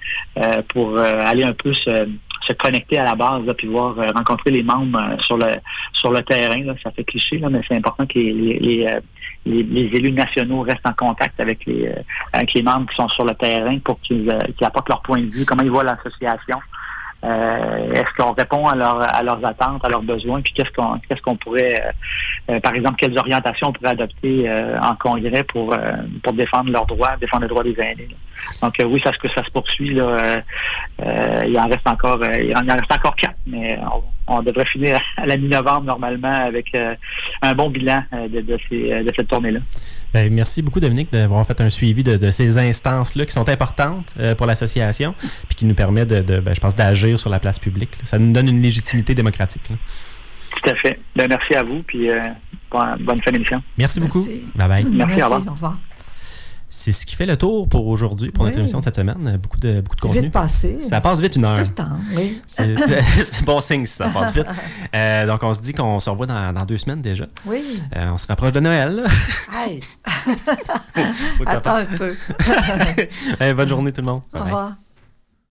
pour aller un peu se connecter à la base, là, puis rencontrer les membres sur le terrain. Là. Ça fait cliché, là, mais c'est important que les élus nationaux restent en contact avec les membres qui sont sur le terrain pour qu'ils apportent leur point de vue, comment ils voient l'association. Est-ce qu'on répond à leurs attentes, à leurs besoins, puis qu'est-ce qu'on pourrait, par exemple, quelles orientations on pourrait adopter en congrès pour défendre leurs droits, défendre les droits des aînés. Là. Donc oui, ça se poursuit. Là, il en reste encore 4, mais on devrait finir à la mi-novembre normalement avec un bon bilan de cette tournée-là. Bien, merci beaucoup, Dominique, d'avoir fait un suivi de ces instances-là qui sont importantes pour l'association puis qui nous permet je pense, d'agir sur la place publique. Là. Ça nous donne une légitimité démocratique. Là. Tout à fait. Bien, merci à vous puis bonne fin d'émission. Merci beaucoup. Bye-bye. Merci, au revoir. Au revoir. C'est ce qui fait le tour pour aujourd'hui, pour notre émission de cette semaine. Beaucoup de contenu. Vite passé. Ça passe vite 1 heure. Tout le temps, oui. C'est bon signe si ça passe vite. Donc, on se dit qu'on se revoit dans 2 semaines déjà. Oui. On se rapproche de Noël. Hey. Attends un peu. Bonne journée tout le monde. Au revoir.